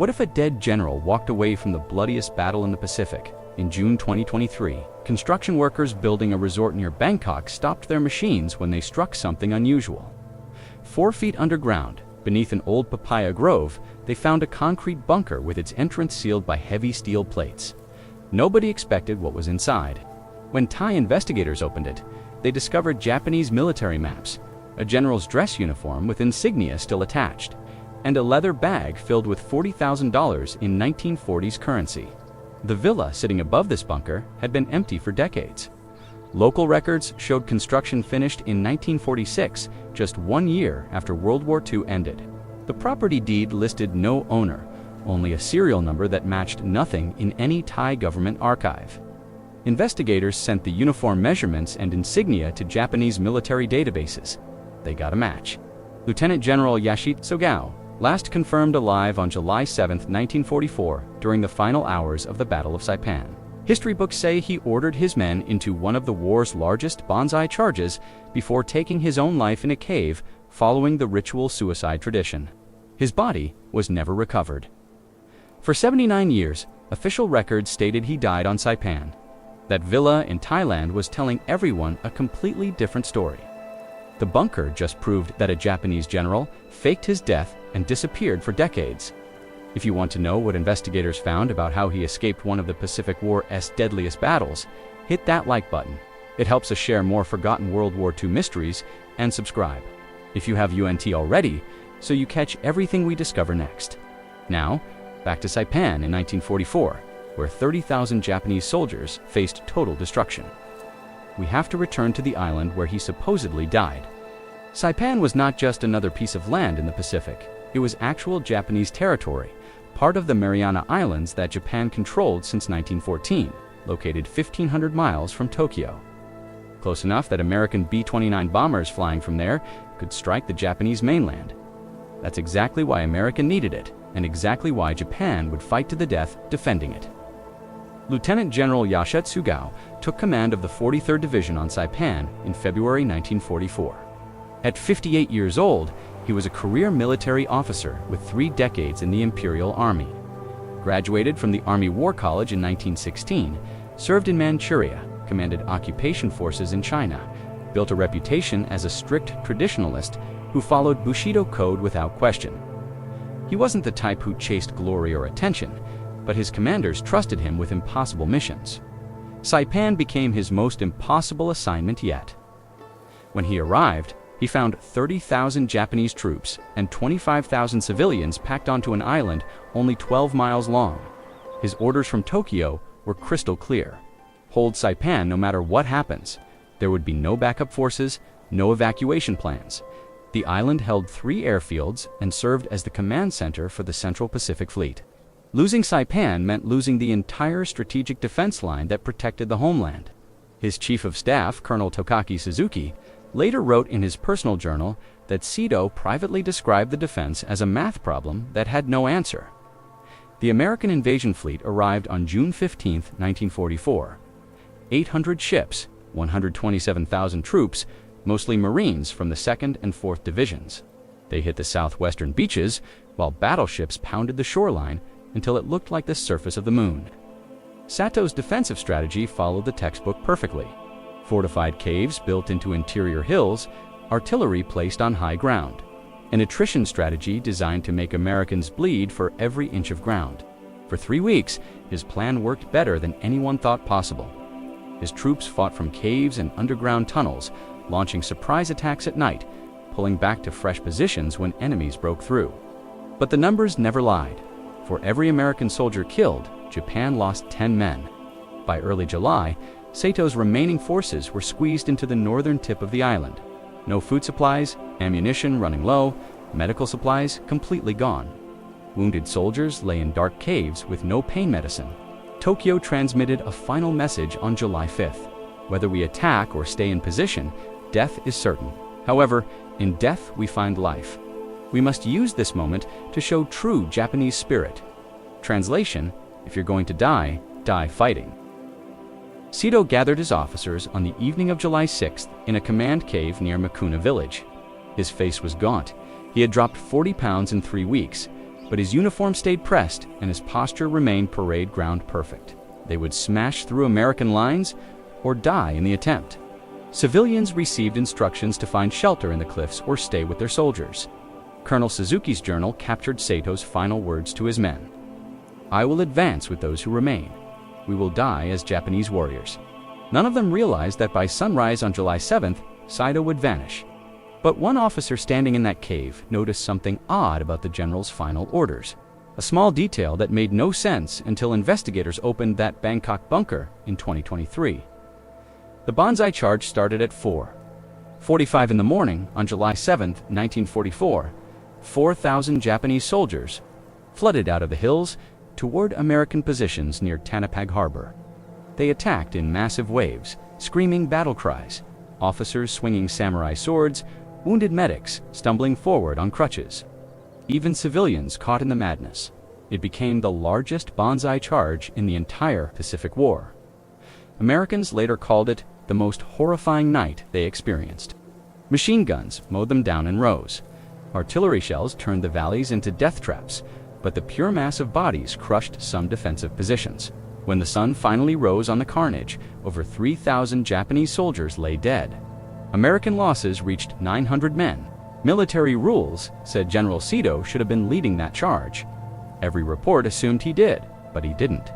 What if a dead general walked away from the bloodiest battle in the Pacific? In June 2023, construction workers building a resort near Bangkok stopped their machines when they struck something unusual. 4 feet underground, beneath an old papaya grove, they found a concrete bunker with its entrance sealed by heavy steel plates. Nobody expected what was inside. When Thai investigators opened it, they discovered Japanese military maps, a general's dress uniform with insignia still attached, and a leather bag filled with $40,000 in 1940s currency. The villa sitting above this bunker had been empty for decades. Local records showed construction finished in 1946, just 1 year after World War II ended. The property deed listed no owner, only a serial number that matched nothing in any Thai government archive. Investigators sent the uniform measurements and insignia to Japanese military databases. They got a match. Lieutenant General Yoshitsugu last confirmed alive on July 7, 1944, during the final hours of the Battle of Saipan. History books say he ordered his men into one of the war's largest banzai charges before taking his own life in a cave following the ritual suicide tradition. His body was never recovered. For 79 years, official records stated he died on Saipan. That villa in Thailand was telling everyone a completely different story. The bunker just proved that a Japanese general faked his death and disappeared for decades. If you want to know what investigators found about how he escaped one of the Pacific War's deadliest battles, hit that like button. It helps us share more forgotten World War II mysteries, and subscribe if you have UNT already, so you catch everything we discover next. Now, back to Saipan in 1944, where 30,000 Japanese soldiers faced total destruction. We have to return to the island where he supposedly died. Saipan was not just another piece of land in the Pacific. It was actual Japanese territory, part of the Mariana Islands that Japan controlled since 1914, located 1,500 miles from Tokyo. Close enough that American B-29 bombers flying from there could strike the Japanese mainland. That's exactly why America needed it, and exactly why Japan would fight to the death defending it. Lieutenant General Yoshitsugu took command of the 43rd Division on Saipan in February 1944. At 58 years old, he was a career military officer with 3 decades in the Imperial Army. Graduated from the Army War College in 1916, served in Manchuria, commanded occupation forces in China, built a reputation as a strict traditionalist who followed Bushido code without question. He wasn't the type who chased glory or attention, but his commanders trusted him with impossible missions. Saipan became his most impossible assignment yet. When he arrived, he found 30,000 Japanese troops and 25,000 civilians packed onto an island only 12 miles long. His orders from Tokyo were crystal clear. Hold Saipan no matter what happens. There would be no backup forces, no evacuation plans. The island held 3 airfields and served as the command center for the Central Pacific Fleet. Losing Saipan meant losing the entire strategic defense line that protected the homeland. His chief of staff, Colonel Tokaki Suzuki, later wrote in his personal journal that Saito privately described the defense as a math problem that had no answer. The American invasion fleet arrived on June 15, 1944. 800 ships, 127,000 troops, mostly Marines from the 2nd and 4th Divisions. They hit the southwestern beaches, while battleships pounded the shoreline until it looked like the surface of the moon. Sato's defensive strategy followed the textbook perfectly. Fortified caves built into interior hills, artillery placed on high ground. An attrition strategy designed to make Americans bleed for every inch of ground. For 3 weeks, his plan worked better than anyone thought possible. His troops fought from caves and underground tunnels, launching surprise attacks at night, pulling back to fresh positions when enemies broke through. But the numbers never lied. For every American soldier killed, Japan lost 10 men. By early July, Sato's remaining forces were squeezed into the northern tip of the island. No food supplies, ammunition running low, medical supplies completely gone. Wounded soldiers lay in dark caves with no pain medicine. Tokyo transmitted a final message on July 5th. Whether we attack or stay in position, death is certain. However, in death we find life. We must use this moment to show true Japanese spirit. Translation: if you're going to die, die fighting. Saito gathered his officers on the evening of July 6th in a command cave near Makuna village. His face was gaunt. He had dropped 40 pounds in 3 weeks. but his uniform stayed pressed and his posture remained parade ground perfect. They would smash through American lines or die in the attempt. Civilians received instructions to find shelter in the cliffs or stay with their soldiers. Colonel Suzuki's journal captured Saito's final words to his men. "I will advance with those who remain. We will die as Japanese warriors." None of them realized that by sunrise on July 7th, Saito would vanish. But one officer standing in that cave noticed something odd about the general's final orders. A small detail that made no sense until investigators opened that Bangkok bunker in 2023. The banzai charge started at 4:45 in the morning on July 7th, 1944. 4,000 Japanese soldiers flooded out of the hills toward American positions near Tanapag Harbor. They attacked in massive waves, screaming battle cries, officers swinging samurai swords, wounded medics stumbling forward on crutches. Even civilians caught in the madness. It became the largest banzai charge in the entire Pacific War. Americans later called it the most horrifying night they experienced. Machine guns mowed them down in rows. Artillery shells turned the valleys into death traps, but the pure mass of bodies crushed some defensive positions. When the sun finally rose on the carnage, over 3,000 Japanese soldiers lay dead. American losses reached 900 men. Military rules said General Saito should have been leading that charge. Every report assumed he did, but he didn't.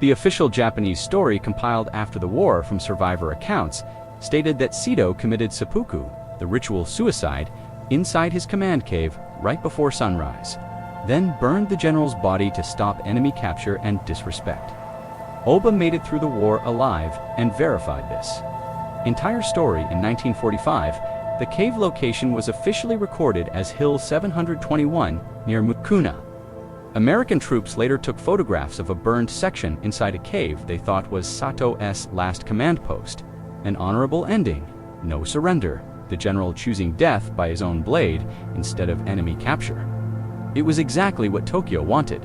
The official Japanese story compiled after the war from survivor accounts stated that Saito committed seppuku, the ritual suicide, inside his command cave right before sunrise, then burned the general's body to stop enemy capture and disrespect. Oba made it through the war alive and verified this. Entire story in 1945, the cave location was officially recorded as Hill 721 near Mukuna. American troops later took photographs of a burned section inside a cave they thought was Sato's last command post. An honorable ending, no surrender, the general choosing death by his own blade instead of enemy capture. It was exactly what Tokyo wanted,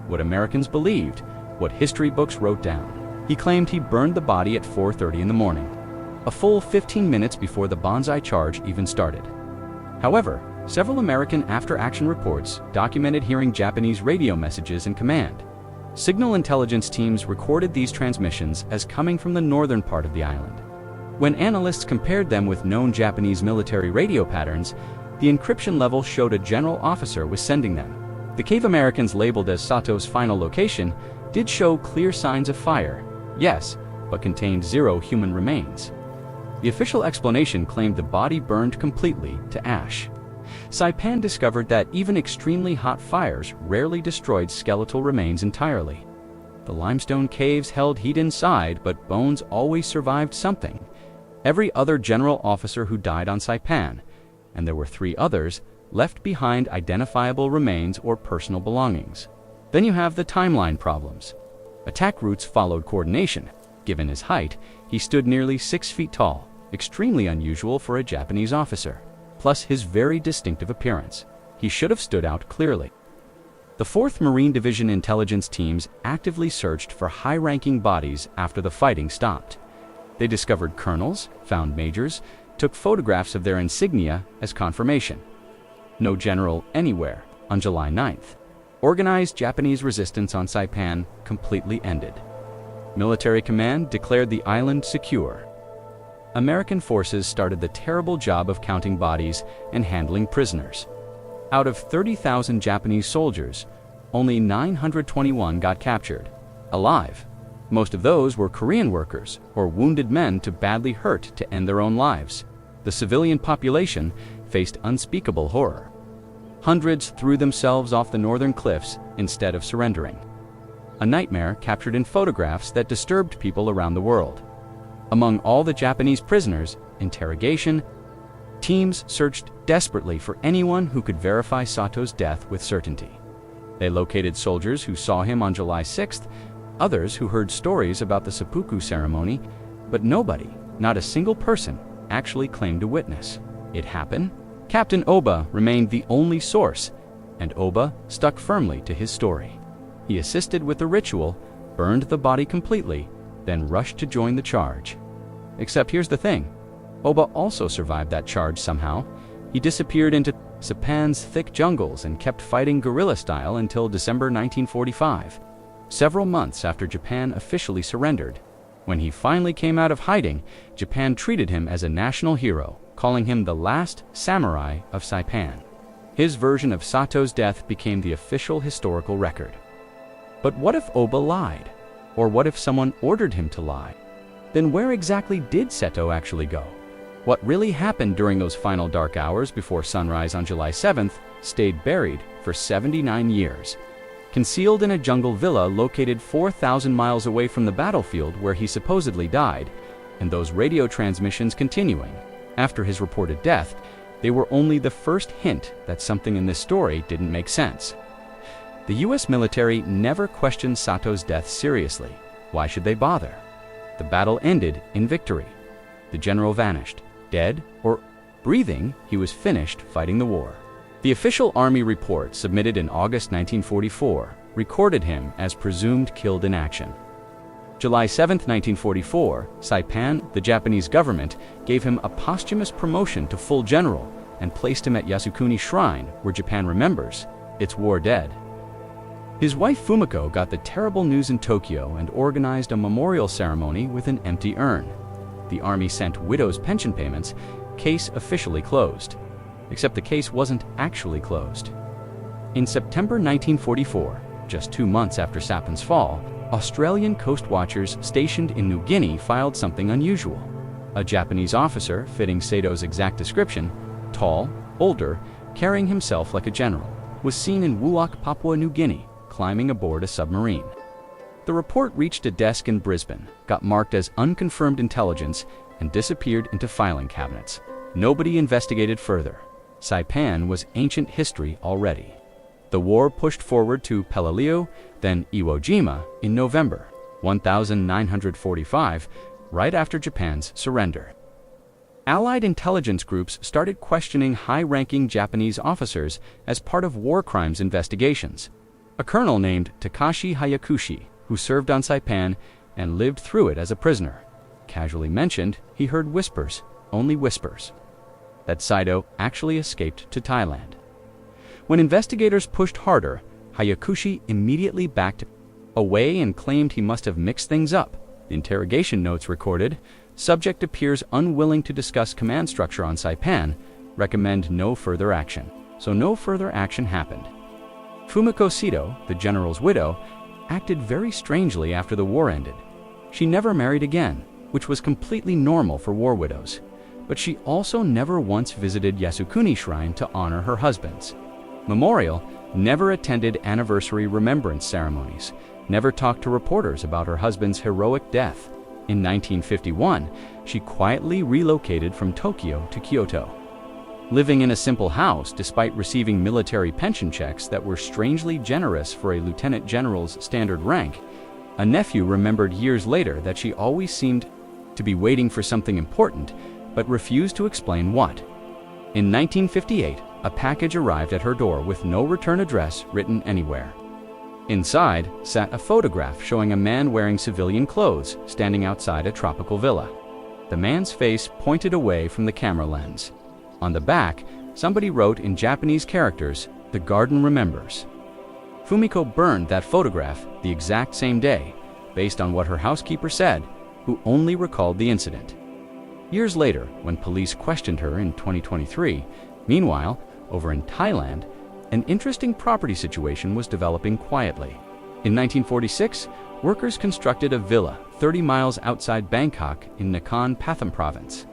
what Americans believed, what history books wrote down. He claimed he burned the body at 4:30 in the morning, a full 15 minutes before the banzai charge even started. However, several American after-action reports documented hearing Japanese radio messages in command. Signal intelligence teams recorded these transmissions as coming from the northern part of the island. When analysts compared them with known Japanese military radio patterns, the encryption level showed a general officer was sending them. The cave Americans labeled as Sato's final location did show clear signs of fire, yes, but contained 0 human remains. The official explanation claimed the body burned completely to ash. Saipan discovered that even extremely hot fires rarely destroyed skeletal remains entirely. The limestone caves held heat inside, but bones always survived something. Every other general officer who died on Saipan, and there were 3 others, left behind identifiable remains or personal belongings. Then you have the timeline problems. Attack routes followed coordination. Given his height, he stood nearly 6 feet tall, extremely unusual for a Japanese officer. Plus his very distinctive appearance. He should have stood out clearly. The 4th Marine Division intelligence teams actively searched for high-ranking bodies after the fighting stopped. They discovered colonels, found majors, took photographs of their insignia as confirmation. No general anywhere on July 9th. Organized Japanese resistance on Saipan completely ended. Military command declared the island secure. American forces started the terrible job of counting bodies and handling prisoners. Out of 30,000 Japanese soldiers, only 921 got captured, alive. Most of those were Korean workers or wounded men too badly hurt to end their own lives. The civilian population faced unspeakable horror. Hundreds threw themselves off the northern cliffs instead of surrendering. A nightmare captured in photographs that disturbed people around the world. Among all the Japanese prisoners, interrogation teams searched desperately for anyone who could verify Sato's death with certainty. They located soldiers who saw him on July 6th, others who heard stories about the seppuku ceremony, but nobody, not a single person, actually claimed a witness. It happened. Captain Oba remained the only source, and Oba stuck firmly to his story. He assisted with the ritual, burned the body completely, then rushed to join the charge. Except here's the thing, Oba also survived that charge somehow. He disappeared into Saipan's thick jungles and kept fighting guerrilla style until December 1945, several months after Japan officially surrendered. When he finally came out of hiding, Japan treated him as a national hero, calling him the last samurai of Saipan. His version of Sato's death became the official historical record. But what if Oba lied? Or what if someone ordered him to lie? Then where exactly did Saito actually go? What really happened during those final dark hours before sunrise on July 7th stayed buried for 79 years. Concealed in a jungle villa located 4,000 miles away from the battlefield where he supposedly died, and those radio transmissions continuing after his reported death, they were only the first hint that something in this story didn't make sense. The US military never questioned Sato's death seriously. Why should they bother? The battle ended in victory. The general vanished. Dead or breathing, he was finished fighting the war. The official army report submitted in August 1944 recorded him as presumed killed in action. July 7, 1944, Saipan, the Japanese government, gave him a posthumous promotion to full general and placed him at Yasukuni Shrine, where Japan remembers its war dead. His wife Fumiko got the terrible news in Tokyo and organized a memorial ceremony with an empty urn. The army sent widows' pension payments. Case officially closed. Except the case wasn't actually closed. In September 1944, just 2 months after Saipan's fall, Australian coast watchers stationed in New Guinea filed something unusual. A Japanese officer, fitting Saito's exact description, tall, older, carrying himself like a general, was seen in Woolik, Papua New Guinea, climbing aboard a submarine. The report reached a desk in Brisbane, got marked as unconfirmed intelligence, and disappeared into filing cabinets. Nobody investigated further. Saipan was ancient history already. The war pushed forward to Peleliu, then Iwo Jima in November 1945, right after Japan's surrender. Allied intelligence groups started questioning high-ranking Japanese officers as part of war crimes investigations. A colonel named Takashi Hayakushi, who served on Saipan and lived through it as a prisoner, casually mentioned he heard whispers, only whispers, that Saito actually escaped to Thailand. When investigators pushed harder, Hayakushi immediately backed away and claimed he must have mixed things up. The interrogation notes recorded, subject appears unwilling to discuss command structure on Saipan, recommend no further action. So no further action happened. Fumiko Saito, the general's widow, acted very strangely after the war ended. She never married again, which was completely normal for war widows. But she also never once visited Yasukuni Shrine to honor her husband's memorial, never attended anniversary remembrance ceremonies, never talked to reporters about her husband's heroic death. In 1951, she quietly relocated from Tokyo to Kyoto. Living in a simple house despite receiving military pension checks that were strangely generous for a lieutenant general's standard rank, a nephew remembered years later that she always seemed to be waiting for something important, but refused to explain what. In 1958, a package arrived at her door with no return address written anywhere. Inside sat a photograph showing a man wearing civilian clothes standing outside a tropical villa. The man's face pointed away from the camera lens. On the back, somebody wrote in Japanese characters, "The garden remembers." Fumiko burned that photograph the exact same day, based on what her housekeeper said, who only recalled the incident. Years later, when police questioned her in 2023, meanwhile, over in Thailand, an interesting property situation was developing quietly. In 1946, workers constructed a villa 30 miles outside Bangkok in Nakhon Pathom province.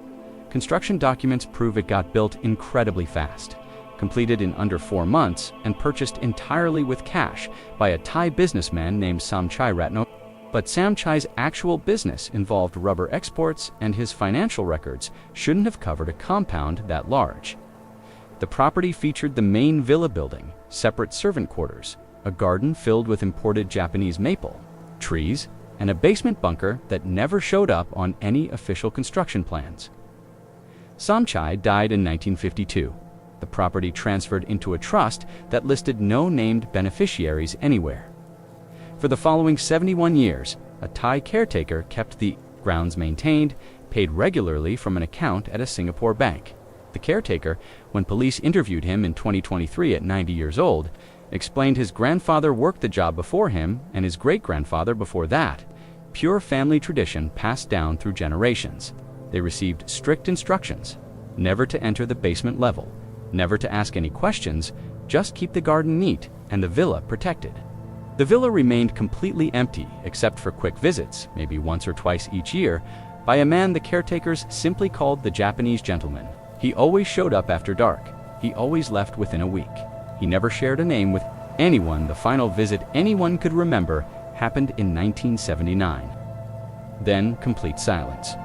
Construction documents prove it got built incredibly fast, completed in under 4 months and purchased entirely with cash by a Thai businessman named Samchai Ratno. But Samchai's actual business involved rubber exports, and his financial records shouldn't have covered a compound that large. The property featured the main villa building, separate servant quarters, a garden filled with imported Japanese maple, trees, and a basement bunker that never showed up on any official construction plans. Samchai died in 1952. The property transferred into a trust that listed no named beneficiaries anywhere. For the following 71 years, a Thai caretaker kept the grounds maintained, paid regularly from an account at a Singapore bank. The caretaker, when police interviewed him in 2023 at 90 years old, explained his grandfather worked the job before him and his great-grandfather before that. Pure family tradition passed down through generations. They received strict instructions: never to enter the basement level, never to ask any questions, just keep the garden neat and the villa protected. The villa remained completely empty except for quick visits, maybe once or twice each year, by a man the caretakers simply called the Japanese gentleman. He always showed up after dark. He always left within a week. He never shared a name with anyone. The final visit anyone could remember happened in 1979. Then complete silence.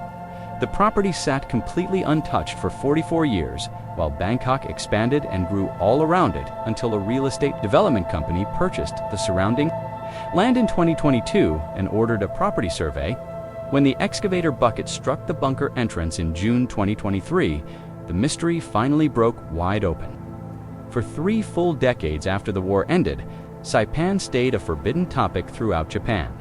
The property sat completely untouched for 44 years, while Bangkok expanded and grew all around it until a real estate development company purchased the surrounding land in 2022 and ordered a property survey. When the excavator bucket struck the bunker entrance in June 2023, the mystery finally broke wide open. For 3 full decades after the war ended, Saipan stayed a forbidden topic throughout Japan.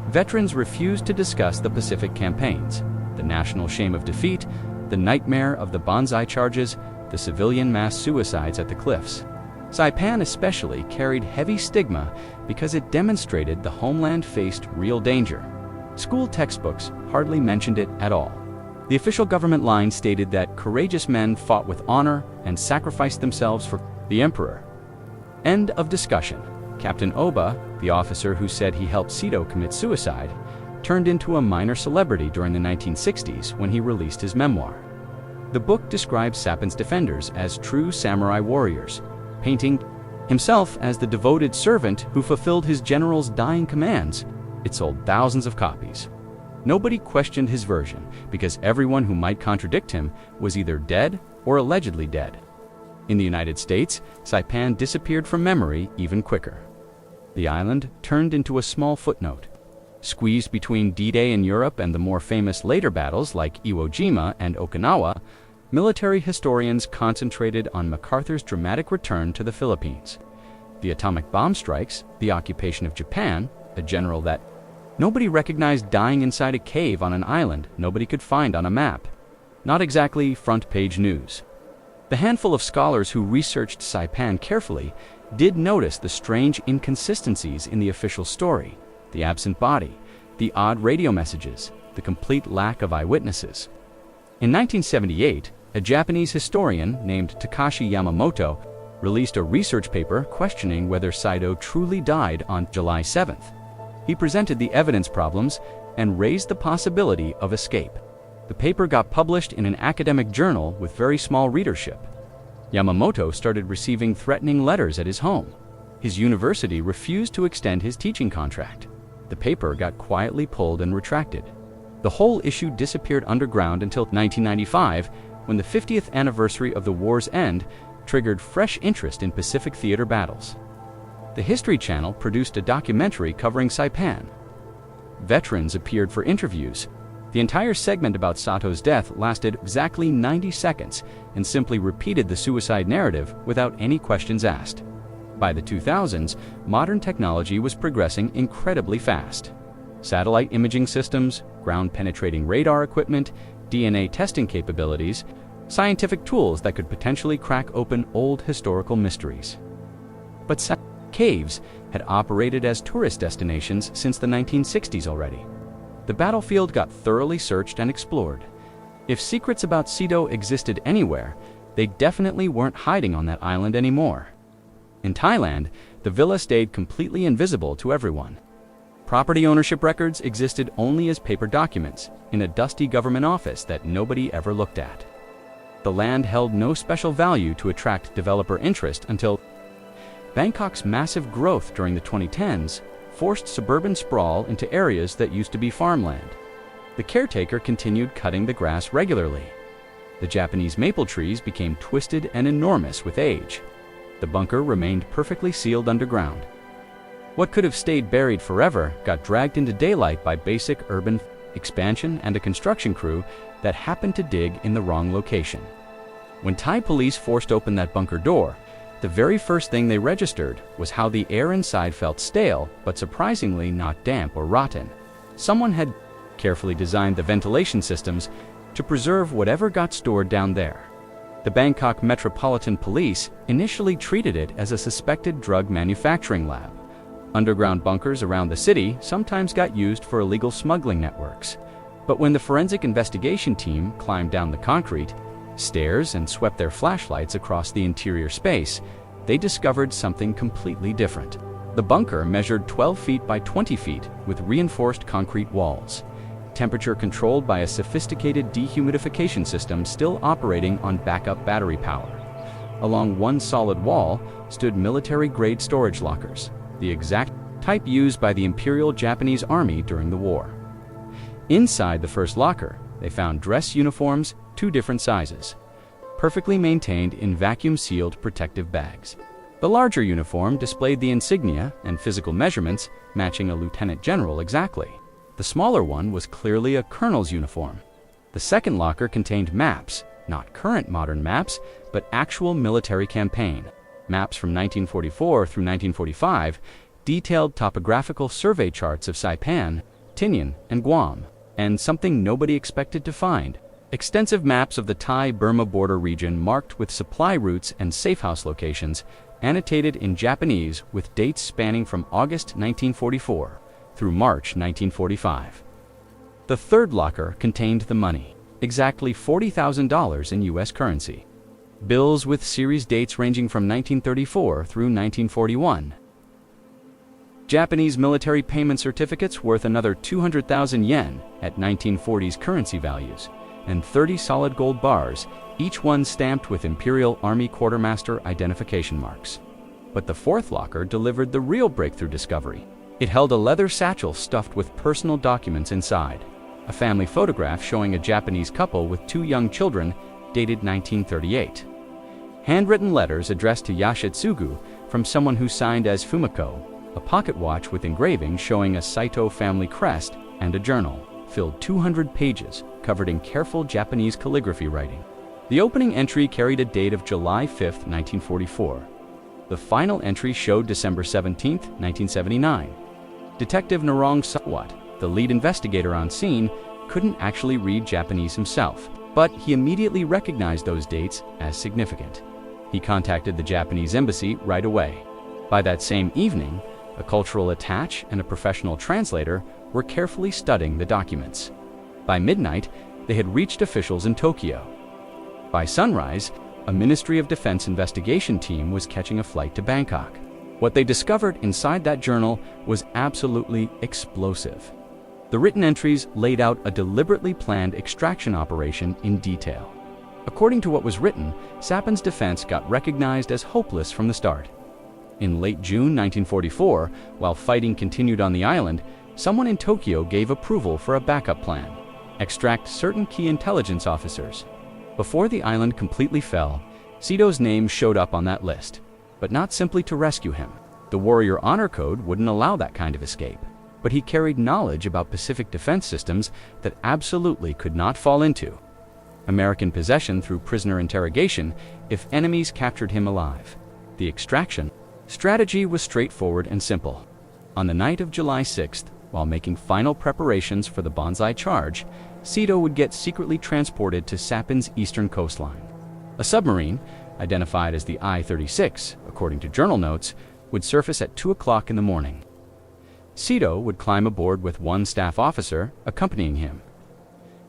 Veterans refused to discuss the Pacific campaigns, the national shame of defeat, the nightmare of the banzai charges, the civilian mass suicides at the cliffs. Saipan especially carried heavy stigma because it demonstrated the homeland faced real danger. School textbooks hardly mentioned it at all. The official government line stated that courageous men fought with honor and sacrificed themselves for the emperor. End of discussion. Captain Oba, the officer who said he helped Saito commit suicide, turned into a minor celebrity during the 1960s when he released his memoir. The book describes Saipan's defenders as true samurai warriors, painting himself as the devoted servant who fulfilled his general's dying commands. It sold thousands of copies. Nobody questioned his version because everyone who might contradict him was either dead or allegedly dead. In the United States, Saipan disappeared from memory even quicker. The island turned into a small footnote. Squeezed between D-Day in Europe and the more famous later battles like Iwo Jima and Okinawa, military historians concentrated on MacArthur's dramatic return to the Philippines. The atomic bomb strikes, the occupation of Japan, a general that nobody recognized dying inside a cave on an island nobody could find on a map. Not exactly front-page news. The handful of scholars who researched Saipan carefully did notice the strange inconsistencies in the official story, the absent body, the odd radio messages, the complete lack of eyewitnesses. In 1978, a Japanese historian named Takashi Yamamoto released a research paper questioning whether Saito truly died on July 7th. He presented the evidence problems and raised the possibility of escape. The paper got published in an academic journal with very small readership. Yamamoto started receiving threatening letters at his home. His university refused to extend his teaching contract. The paper got quietly pulled and retracted. The whole issue disappeared underground until 1995, when the 50th anniversary of the war's end triggered fresh interest in Pacific theater battles. The History Channel produced a documentary covering Saipan. Veterans appeared for interviews. The entire segment about Sato's death lasted exactly 90 seconds and simply repeated the suicide narrative without any questions asked. By the 2000s, modern technology was progressing incredibly fast. Satellite imaging systems, ground-penetrating radar equipment, DNA testing capabilities, scientific tools that could potentially crack open old historical mysteries. But caves had operated as tourist destinations since the 1960s already. The battlefield got thoroughly searched and explored. If secrets about Saito existed anywhere, they definitely weren't hiding on that island anymore. In Thailand, the villa stayed completely invisible to everyone. Property ownership records existed only as paper documents in a dusty government office that nobody ever looked at. The land held no special value to attract developer interest until Bangkok's massive growth during the 2010s forced suburban sprawl into areas that used to be farmland. The caretaker continued cutting the grass regularly. The Japanese maple trees became twisted and enormous with age. The bunker remained perfectly sealed underground. What could have stayed buried forever got dragged into daylight by basic urban expansion and a construction crew that happened to dig in the wrong location. When Thai police forced open that bunker door, the very first thing they registered was how the air inside felt stale, but surprisingly not damp or rotten. Someone had carefully designed the ventilation systems to preserve whatever got stored down there. The Bangkok Metropolitan Police initially treated it as a suspected drug manufacturing lab. Underground bunkers around the city sometimes got used for illegal smuggling networks. But when the forensic investigation team climbed down the concrete, stairs, and swept their flashlights across the interior space, they discovered something completely different. The bunker measured 12 feet by 20 feet with reinforced concrete walls, temperature controlled by a sophisticated dehumidification system still operating on backup battery power. Along one solid wall stood military-grade storage lockers, the exact type used by the Imperial Japanese Army during the war. Inside the first locker, they found dress uniforms, 2 different sizes, perfectly maintained in vacuum-sealed protective bags. The larger uniform displayed the insignia and physical measurements matching a lieutenant general exactly. The smaller one was clearly a colonel's uniform. The second locker contained maps, not current modern maps, but actual military campaign. Maps from 1944 through 1945 detailed topographical survey charts of Saipan, Tinian, and Guam, and something nobody expected to find: extensive maps of the Thai-Burma border region marked with supply routes and safehouse locations, annotated in Japanese with dates spanning from August 1944 through March 1945. The third locker contained the money, exactly $40,000 in US currency. Bills with series dates ranging from 1934 through 1941. Japanese military payment certificates worth another 200,000 yen at 1940s currency values, and 30 solid gold bars, each one stamped with Imperial Army Quartermaster identification marks. But the fourth locker delivered the real breakthrough discovery. It held a leather satchel stuffed with personal documents inside, a family photograph showing a Japanese couple with 2 young children, dated 1938. Handwritten letters addressed to Yoshitsugu from someone who signed as Fumiko, a pocket watch with engravings showing a Saito family crest, and a journal, filled 200 pages, covered in careful Japanese calligraphy writing. The opening entry carried a date of July 5, 1944. The final entry showed December 17, 1979. Detective Narong Sawat, the lead investigator on scene, couldn't actually read Japanese himself, but he immediately recognized those dates as significant. He contacted the Japanese embassy right away. By that same evening, a cultural attaché and a professional translator were carefully studying the documents. By midnight, they had reached officials in Tokyo. By sunrise, a Ministry of Defense investigation team was catching a flight to Bangkok. What they discovered inside that journal was absolutely explosive. The written entries laid out a deliberately planned extraction operation in detail. According to what was written, Saipan's defense got recognized as hopeless from the start. In late June 1944, while fighting continued on the island, someone in Tokyo gave approval for a backup plan: extract certain key intelligence officers. Before the island completely fell, Saito's name showed up on that list, but not simply to rescue him. The Warrior Honor Code wouldn't allow that kind of escape, but he carried knowledge about Pacific defense systems that absolutely could not fall into American possession through prisoner interrogation if enemies captured him alive. The extraction strategy was straightforward and simple. On the night of July 6th, while making final preparations for the banzai charge, Saito would get secretly transported to Saipan's eastern coastline. A submarine, identified as the I-36, according to journal notes, would surface at 2 o'clock in the morning. Saito would climb aboard with 1 staff officer accompanying him.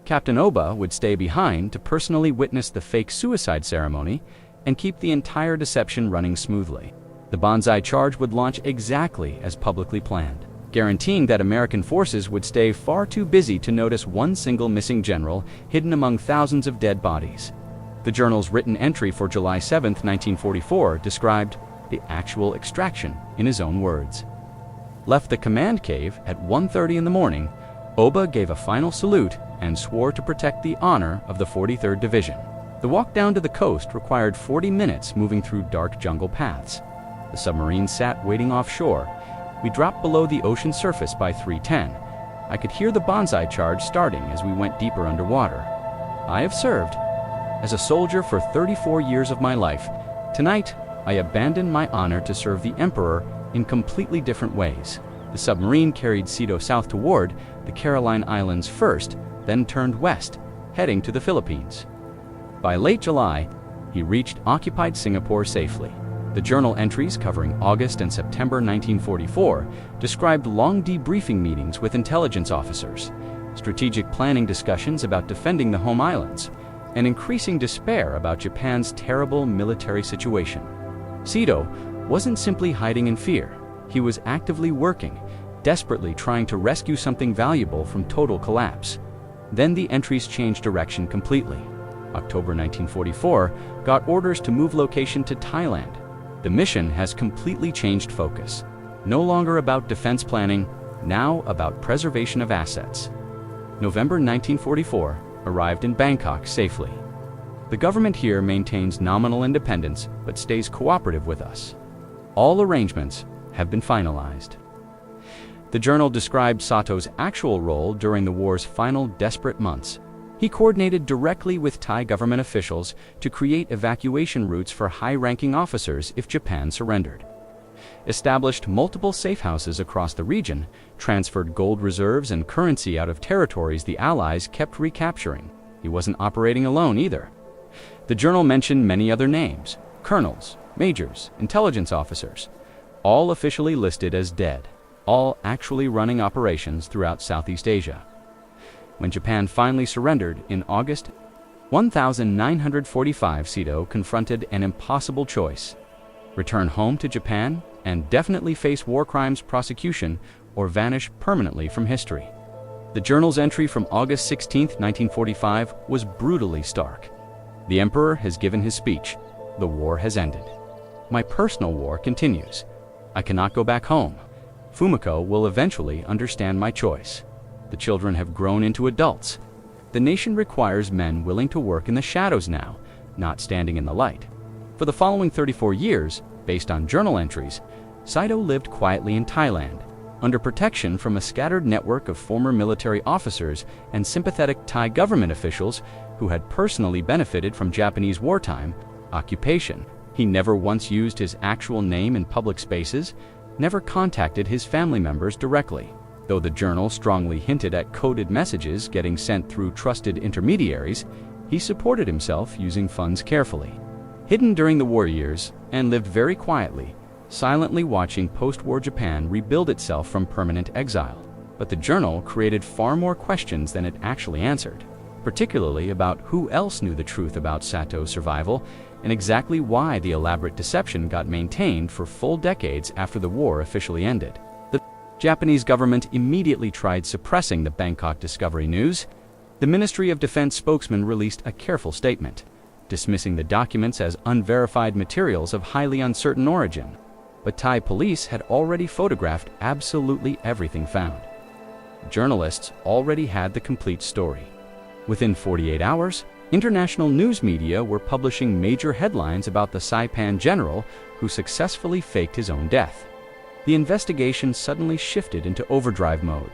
Captain Oba would stay behind to personally witness the fake suicide ceremony and keep the entire deception running smoothly. The banzai charge would launch exactly as publicly planned, guaranteeing that American forces would stay far too busy to notice one single missing general hidden among thousands of dead bodies. The journal's written entry for July 7, 1944 described the actual extraction in his own words. Left the command cave at 1:30 in the morning, Oba gave a final salute and swore to protect the honor of the 43rd Division. The walk down to the coast required 40 minutes moving through dark jungle paths. The submarine sat waiting offshore. We dropped below the ocean surface by 3:10. I could hear the banzai charge starting as we went deeper underwater. I have served as a soldier for 34 years of my life. Tonight, I abandon my honor to serve the Emperor in completely different ways. The submarine carried Saito south toward the Caroline Islands first, then turned west, heading to the Philippines. By late July, he reached occupied Singapore safely. The journal entries covering August and September 1944 described long debriefing meetings with intelligence officers, strategic planning discussions about defending the home islands, and increasing despair about Japan's terrible military situation. Saito wasn't simply hiding in fear. He was actively working, desperately trying to rescue something valuable from total collapse. Then the entries changed direction completely. October 1944 got orders to move location to Thailand. The mission has completely changed focus. No longer about defense planning, now about preservation of assets. November 1944 arrived in Bangkok safely. The government here maintains nominal independence but stays cooperative with us. All arrangements have been finalized. The journal described Sato's actual role during the war's final desperate months. He coordinated directly with Thai government officials to create evacuation routes for high-ranking officers if Japan surrendered. Established multiple safe houses across the region, transferred gold reserves and currency out of territories the Allies kept recapturing. He wasn't operating alone either. The journal mentioned many other names: colonels, majors, intelligence officers, all officially listed as dead, all actually running operations throughout Southeast Asia. When Japan finally surrendered in August 1945, Saito confronted an impossible choice: return home to Japan and definitely face war crimes prosecution, or vanish permanently from history. The journal's entry from August 16, 1945 was brutally stark. The emperor has given his speech. The war has ended. My personal war continues. I cannot go back home. Fumiko will eventually understand my choice. The children have grown into adults. The nation requires men willing to work in the shadows now, not standing in the light. For the following 34 years, based on journal entries, Saito lived quietly in Thailand, under protection from a scattered network of former military officers and sympathetic Thai government officials who had personally benefited from Japanese wartime occupation. He never once used his actual name in public spaces, never contacted his family members directly. Though the journal strongly hinted at coded messages getting sent through trusted intermediaries, he supported himself using funds carefully. Hidden during the war years, and lived very quietly, silently watching post-war Japan rebuild itself from permanent exile. But the journal created far more questions than it actually answered, particularly about who else knew the truth about Sato's survival and exactly why the elaborate deception got maintained for full decades after the war officially ended. The Japanese government immediately tried suppressing the Bangkok discovery news. The Ministry of Defense spokesman released a careful statement, dismissing the documents as unverified materials of highly uncertain origin. But Thai police had already photographed absolutely everything found. Journalists already had the complete story. Within 48 hours, international news media were publishing major headlines about the Saipan general who successfully faked his own death. The investigation suddenly shifted into overdrive mode.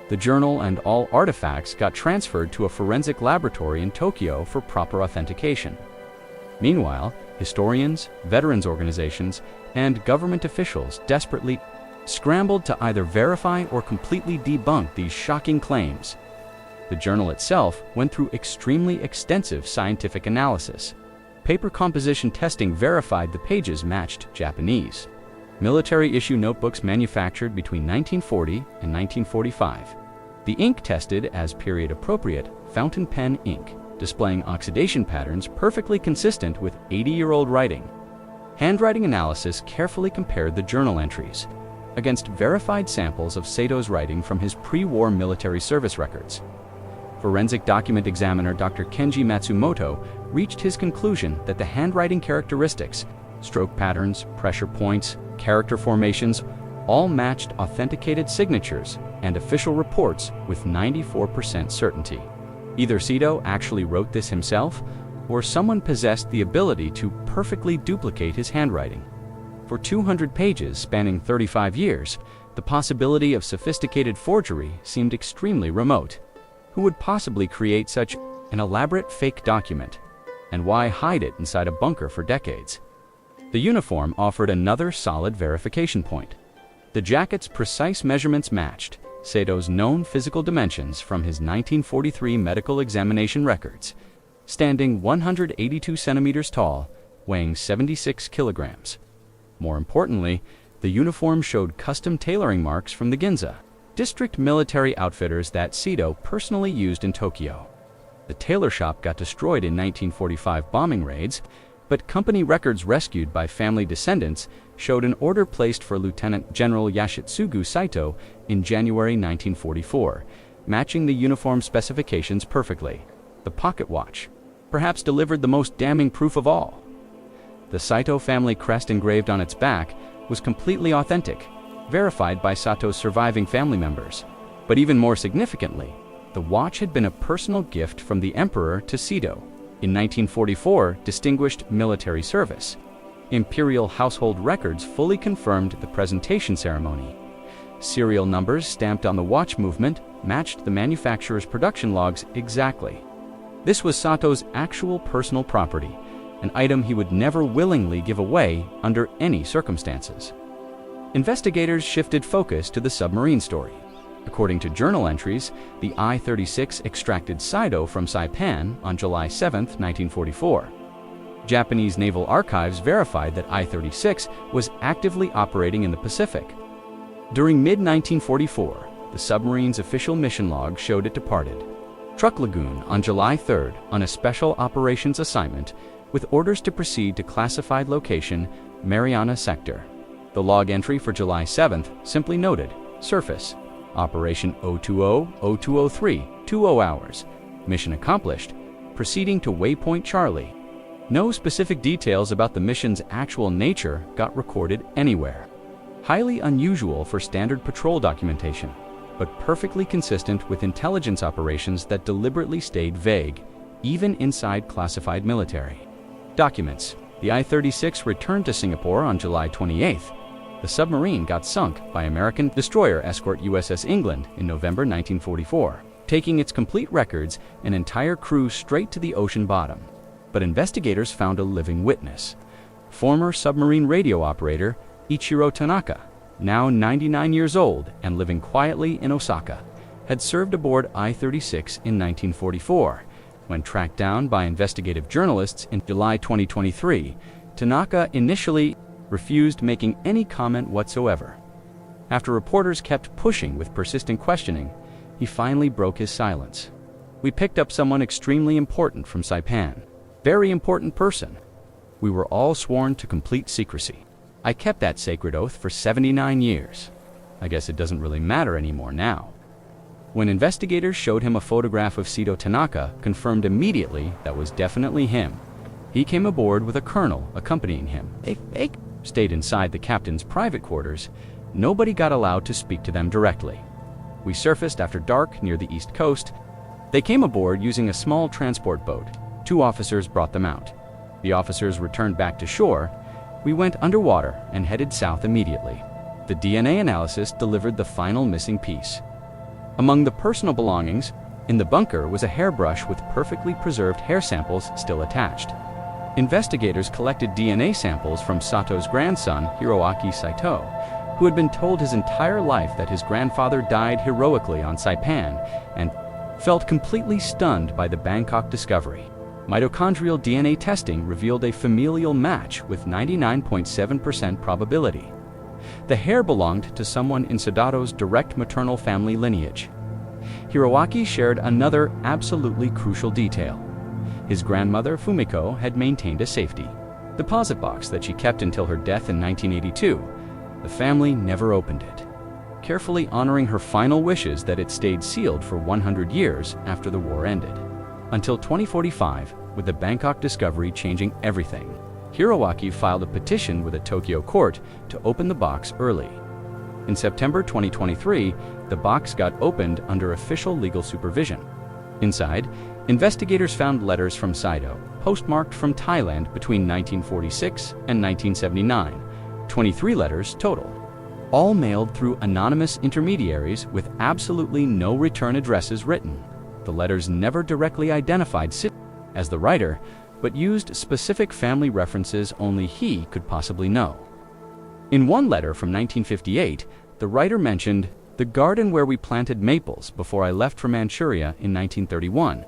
The journal and all artifacts got transferred to a forensic laboratory in Tokyo for proper authentication. Meanwhile, historians, veterans organizations, and government officials desperately scrambled to either verify or completely debunk these shocking claims. The journal itself went through extremely extensive scientific analysis. Paper composition testing verified the pages matched Japanese. Military issue notebooks manufactured between 1940 and 1945. The ink tested as period-appropriate fountain pen ink, displaying oxidation patterns perfectly consistent with 80-year-old writing. Handwriting analysis carefully compared the journal entries against verified samples of Saito's writing from his pre-war military service records. Forensic document examiner Dr. Kenji Matsumoto reached his conclusion that the handwriting characteristics, stroke patterns, pressure points, character formations, all matched authenticated signatures and official reports with 94% certainty. Either Saito actually wrote this himself, or someone possessed the ability to perfectly duplicate his handwriting. For 200 pages spanning 35 years, the possibility of sophisticated forgery seemed extremely remote. Who would possibly create such an elaborate fake document? And why hide it inside a bunker for decades? The uniform offered another solid verification point. The jacket's precise measurements matched Saito's known physical dimensions from his 1943 medical examination records. standing 182 centimeters tall, weighing 76 kilograms. More importantly, the uniform showed custom tailoring marks from the Ginza, district military outfitters that Saito personally used in Tokyo. The tailor shop got destroyed in 1945 bombing raids, but company records rescued by family descendants showed an order placed for Lieutenant General Yoshitsugu Saito in January 1944, matching the uniform specifications perfectly. The pocket watch perhaps delivered the most damning proof of all. The Saito family crest engraved on its back was completely authentic, verified by Sato's surviving family members. But even more significantly, the watch had been a personal gift from the emperor to Saito. In 1944, distinguished military service. Imperial household records fully confirmed the presentation ceremony. Serial numbers stamped on the watch movement matched the manufacturer's production logs exactly. This was Sato's actual personal property, an item he would never willingly give away under any circumstances. Investigators shifted focus to the submarine story. According to journal entries, the I-36 extracted Saito from Saipan on July 7, 1944. Japanese naval archives verified that I-36 was actively operating in the Pacific. During mid-1944, the submarine's official mission log showed it departed Truk Lagoon on July 3 on a special operations assignment with orders to proceed to classified location Mariana Sector. The log entry for July 7 simply noted, surface, Operation 020-0203, 20 hours, mission accomplished, proceeding to waypoint Charlie. No specific details about the mission's actual nature got recorded anywhere. Highly unusual for standard patrol documentation, but perfectly consistent with intelligence operations that deliberately stayed vague, even inside classified military documents. The I-36 returned to Singapore on July 28. The submarine got sunk by American destroyer escort USS England in November 1944, taking its complete records and entire crew straight to the ocean bottom. But investigators found a living witness. Former submarine radio operator Ichiro Tanaka, now 99 years old and living quietly in Osaka, had served aboard I-36 in 1944. When tracked down by investigative journalists in July 2023, Tanaka initially refused making any comment whatsoever. After reporters kept pushing with persistent questioning, he finally broke his silence. We picked up someone extremely important from Saipan. Very important person. We were all sworn to complete secrecy. I kept that sacred oath for 79 years. I guess it doesn't really matter anymore now. When investigators showed him a photograph of Saito, Tanaka confirmed immediately that was definitely him. He came aboard with a colonel accompanying him. They stayed inside the captain's private quarters. Nobody got allowed to speak to them directly. We surfaced after dark near the east coast. They came aboard using a small transport boat. 2 officers brought them out. The officers returned back to shore. We went underwater and headed south immediately. The DNA analysis delivered the final missing piece. Among the personal belongings, in the bunker was a hairbrush with perfectly preserved hair samples still attached. Investigators collected DNA samples from Sato's grandson, Hiroaki Saito, who had been told his entire life that his grandfather died heroically on Saipan and felt completely stunned by the Bangkok discovery. Mitochondrial DNA testing revealed a familial match with 99.7% probability. The hair belonged to someone in Sadato's direct maternal family lineage. Hiroaki shared another absolutely crucial detail. His grandmother, Fumiko, had maintained a safety deposit box that she kept until her death in 1982. The family never opened it, carefully honoring her final wishes that it stayed sealed for 100 years after the war ended. Until 2045, with the Bangkok discovery changing everything, Hiroaki filed a petition with a Tokyo court to open the box early. In September 2023, the box got opened under official legal supervision. Inside, investigators found letters from Saito, postmarked from Thailand between 1946 and 1979, 23 letters total, all mailed through anonymous intermediaries with absolutely no return addresses written. The letters never directly identified Saito as the writer, but used specific family references only he could possibly know. In one letter from 1958, the writer mentioned the garden where we planted maples before I left for Manchuria in 1931.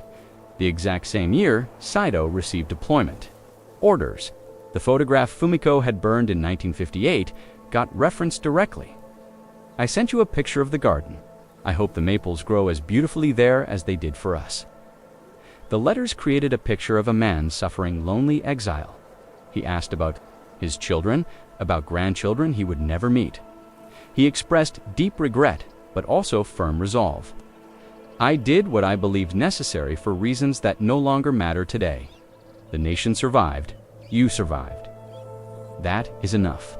The exact same year, Saito received deployment orders. The photograph Fumiko had burned in 1958 got referenced directly. I sent you a picture of the garden. I hope the maples grow as beautifully there as they did for us. The letters created a picture of a man suffering lonely exile. He asked about his children, about grandchildren he would never meet. He expressed deep regret, but also firm resolve. I did what I believed necessary for reasons that no longer matter today. The nation survived. You survived. That is enough.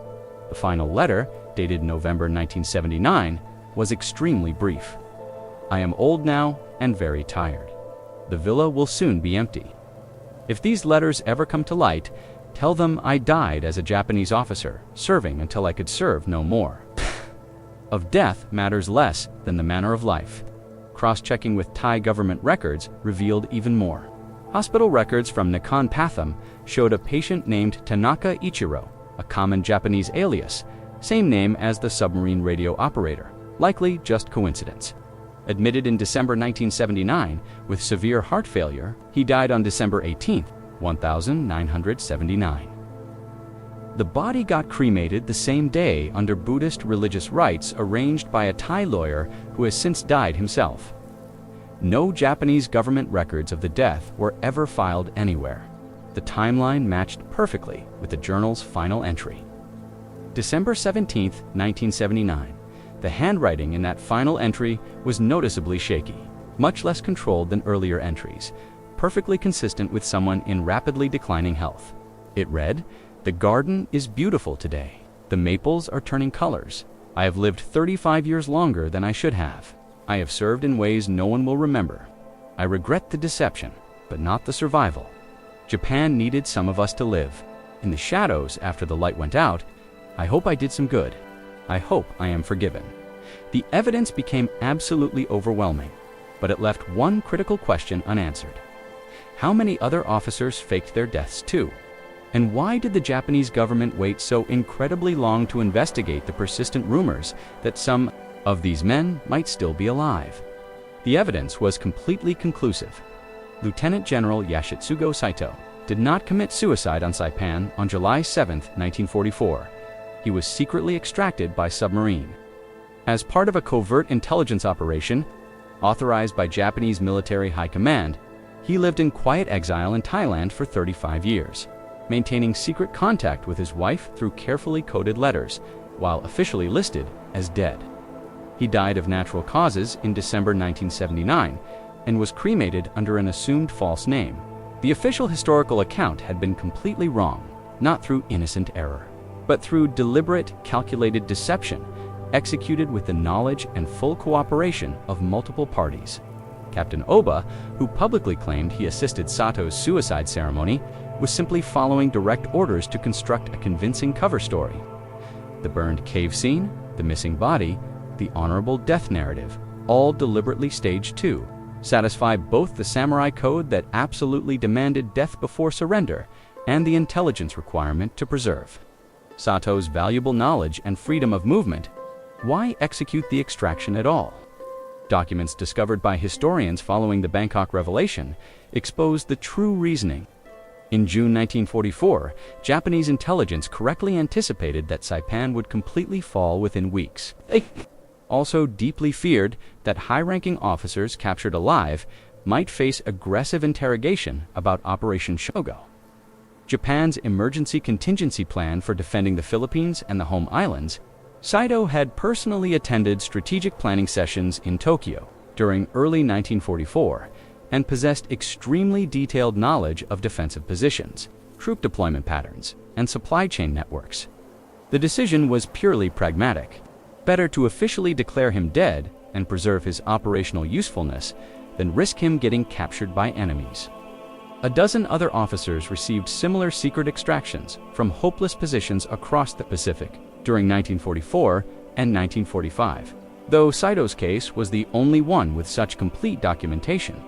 The final letter, dated November 1979, was extremely brief. I am old now and very tired. The villa will soon be empty. If these letters ever come to light, tell them I died as a Japanese officer, serving until I could serve no more. Of death matters less than the manner of life. Cross-checking with Thai government records revealed even more. Hospital records from Nakhon Pathom showed a patient named Tanaka Ichiro, a common Japanese alias, same name as the submarine radio operator, likely just coincidence. Admitted in December 1979 with severe heart failure, he died on December 18, 1979. The body got cremated the same day under Buddhist religious rites arranged by a Thai lawyer who has since died himself. No Japanese government records of the death were ever filed anywhere. The timeline matched perfectly with the journal's final entry. December 17, 1979. The handwriting in that final entry was noticeably shaky, much less controlled than earlier entries, perfectly consistent with someone in rapidly declining health. It read, "The garden is beautiful today. The maples are turning colors. I have lived 35 years longer than I should have. I have served in ways no one will remember. I regret the deception, but not the survival. Japan needed some of us to live. In the shadows after the light went out, I hope I did some good. I hope I am forgiven." The evidence became absolutely overwhelming, but it left one critical question unanswered. How many other officers faked their deaths too? And why did the Japanese government wait so incredibly long to investigate the persistent rumors that some of these men might still be alive? The evidence was completely conclusive. Lieutenant General Yoshitsugu Saito did not commit suicide on Saipan on July 7, 1944. He was secretly extracted by submarine. As part of a covert intelligence operation, authorized by Japanese military high command, he lived in quiet exile in Thailand for 35 years, maintaining secret contact with his wife through carefully coded letters, while officially listed as dead. He died of natural causes in December 1979 and was cremated under an assumed false name. The official historical account had been completely wrong, not through innocent error, but through deliberate, calculated deception executed with the knowledge and full cooperation of multiple parties. Captain Oba, who publicly claimed he assisted Sato's suicide ceremony, was simply following direct orders to construct a convincing cover story. The burned cave scene, the missing body, the honorable death narrative, all deliberately staged to satisfy both the samurai code that absolutely demanded death before surrender and the intelligence requirement to preserve Sato's valuable knowledge and freedom of movement. Why execute the extraction at all? Documents discovered by historians following the Bangkok revelation exposed the true reasoning. In June 1944, Japanese intelligence correctly anticipated that Saipan would completely fall within weeks. They also deeply feared that high-ranking officers captured alive might face aggressive interrogation about Operation Shogo. Japan's emergency contingency plan for defending the Philippines and the home islands. Saito had personally attended strategic planning sessions in Tokyo during early 1944 and possessed extremely detailed knowledge of defensive positions, troop deployment patterns, and supply chain networks. The decision was purely pragmatic. Better to officially declare him dead and preserve his operational usefulness than risk him getting captured by enemies. A dozen other officers received similar secret extractions from hopeless positions across the Pacific during 1944 and 1945, though Saito's case was the only one with such complete documentation.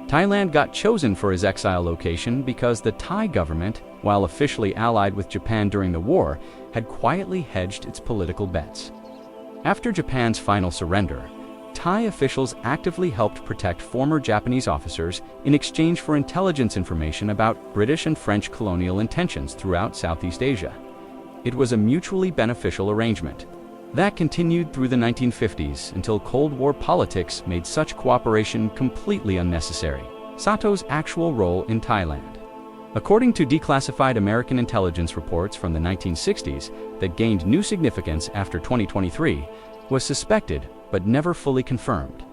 Thailand got chosen for his exile location because the Thai government, while officially allied with Japan during the war, had quietly hedged its political bets. After Japan's final surrender, Thai officials actively helped protect former Japanese officers in exchange for intelligence information about British and French colonial intentions throughout Southeast Asia. It was a mutually beneficial arrangement. That continued through the 1950s until Cold War politics made such cooperation completely unnecessary. Sato's actual role in Thailand. According to declassified American intelligence reports from the 1960s that gained new significance after 2023, was suspected but never fully confirmed.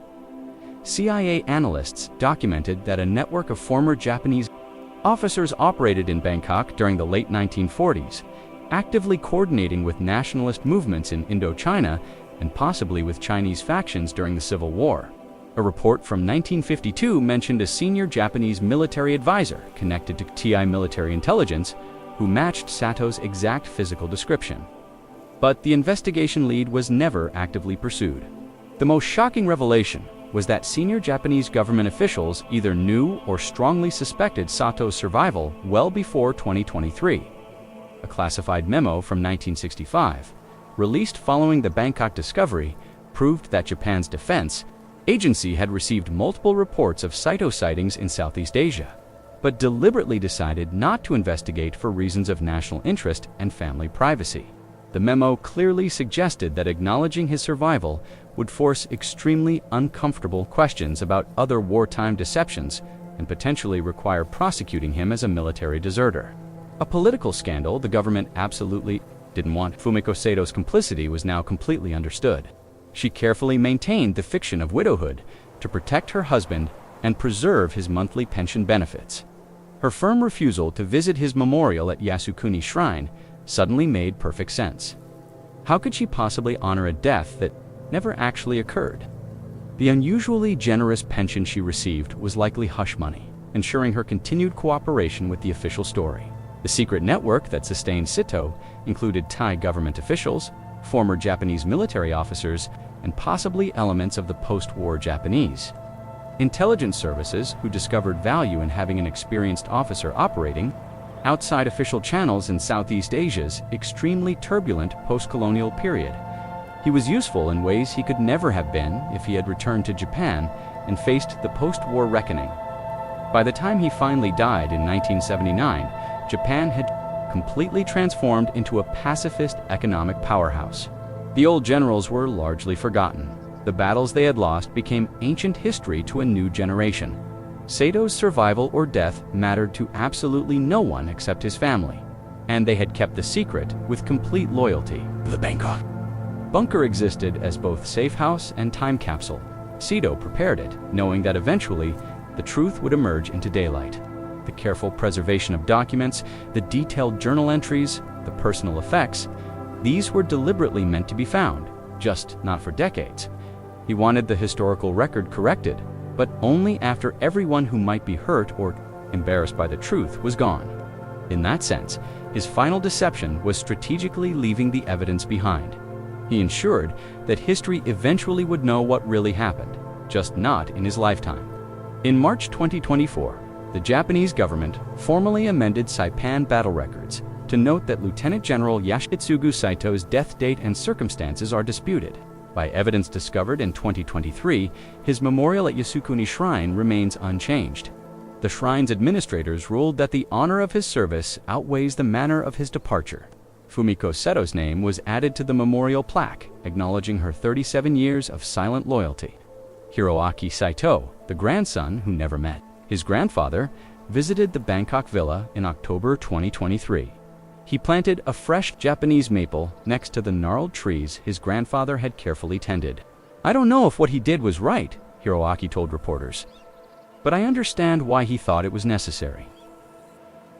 CIA analysts documented that a network of former Japanese officers operated in Bangkok during the late 1940s, actively coordinating with nationalist movements in Indochina and possibly with Chinese factions during the Civil War. A report from 1952 mentioned a senior Japanese military advisor connected to TI military intelligence who matched Sato's exact physical description. But the investigation lead was never actively pursued. The most shocking revelation was that senior Japanese government officials either knew or strongly suspected Sato's survival well before 2023. A classified memo from 1965, released following the Bangkok discovery, proved that Japan's defense agency had received multiple reports of Saito sightings in Southeast Asia, but deliberately decided not to investigate for reasons of national interest and family privacy. The memo clearly suggested that acknowledging his survival would force extremely uncomfortable questions about other wartime deceptions and potentially require prosecuting him as a military deserter. A political scandal the government absolutely didn't want. Fumiko Sato's complicity was now completely understood. She carefully maintained the fiction of widowhood to protect her husband and preserve his monthly pension benefits. Her firm refusal to visit his memorial at Yasukuni Shrine suddenly made perfect sense. How could she possibly honor a death that never actually occurred? The unusually generous pension she received was likely hush money, ensuring her continued cooperation with the official story. The secret network that sustained Saito included Thai government officials, former Japanese military officers, and possibly elements of the post-war Japanese intelligence services who discovered value in having an experienced officer operating outside official channels in Southeast Asia's extremely turbulent post-colonial period. He was useful in ways he could never have been if he had returned to Japan and faced the post-war reckoning. By the time he finally died in 1979, Japan had completely transformed into a pacifist economic powerhouse. The old generals were largely forgotten. The battles they had lost became ancient history to a new generation. Sato's survival or death mattered to absolutely no one except his family, and they had kept the secret with complete loyalty. The Bangkok bunker existed as both safe house and time capsule. Saito prepared it, knowing that eventually the truth would emerge into daylight. The careful preservation of documents, the detailed journal entries, the personal effects, these were deliberately meant to be found, just not for decades. He wanted the historical record corrected, but only after everyone who might be hurt or embarrassed by the truth was gone. In that sense, his final deception was strategically leaving the evidence behind. He ensured that history eventually would know what really happened, just not in his lifetime. In March 2024, the Japanese government formally amended Saipan battle records to note that Lieutenant General Yoshitsugu Saito's death date and circumstances are disputed. By evidence discovered in 2023, his memorial at Yasukuni Shrine remains unchanged. The shrine's administrators ruled that the honor of his service outweighs the manner of his departure. Fumiko Sato's name was added to the memorial plaque, acknowledging her 37 years of silent loyalty. Hiroaki Saito, the grandson who never met his grandfather, visited the Bangkok villa in October 2023. He planted a fresh Japanese maple next to the gnarled trees his grandfather had carefully tended. "I don't know if what he did was right," Hiroaki told reporters, "but I understand why he thought it was necessary."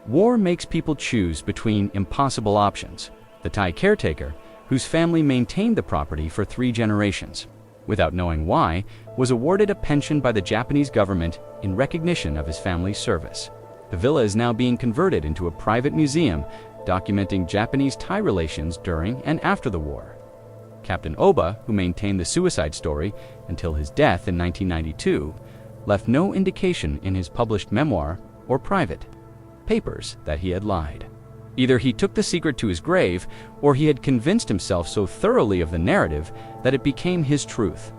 War makes people choose between impossible options. The Thai caretaker, whose family maintained the property for 3 generations, without knowing why, was awarded a pension by the Japanese government in recognition of his family's service. The villa is now being converted into a private museum documenting Japanese-Thai relations during and after the war. Captain Oba, who maintained the suicide story until his death in 1992, left no indication in his published memoir or private papers that he had lied. Either he took the secret to his grave, or he had convinced himself so thoroughly of the narrative that it became his truth.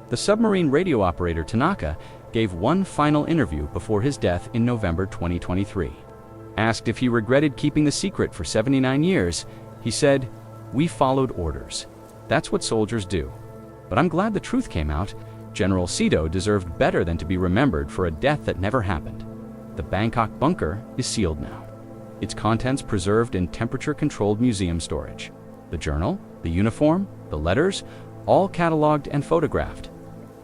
The submarine radio operator Tanaka gave one final interview before his death in November 2023. Asked if he regretted keeping the secret for 79 years, he said, "We followed orders. That's what soldiers do. But I'm glad the truth came out. General Saito deserved better than to be remembered for a death that never happened." The Bangkok bunker is sealed now. Its contents preserved in temperature-controlled museum storage. The journal, the uniform, the letters, all cataloged and photographed.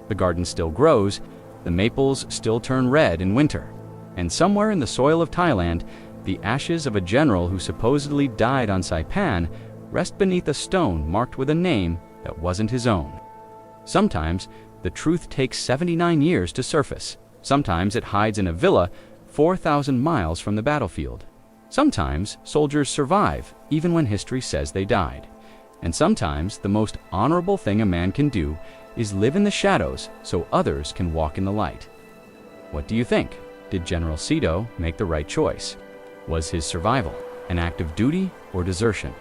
The garden still grows, the maples still turn red in winter, and somewhere in the soil of Thailand, the ashes of a general who supposedly died on Saipan rest beneath a stone marked with a name that wasn't his own. Sometimes, the truth takes 79 years to surface. Sometimes it hides in a villa 4,000 miles from the battlefield. Sometimes, soldiers survive, even when history says they died. And sometimes, the most honorable thing a man can do is live in the shadows so others can walk in the light. What do you think? Did General Saito make the right choice? Was his survival an act of duty or desertion?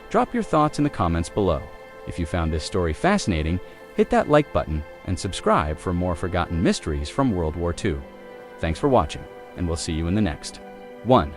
Drop your thoughts in the comments below. If you found this story fascinating, hit that like button and subscribe for more forgotten mysteries from World War II. Thanks for watching, and we'll see you in the next one.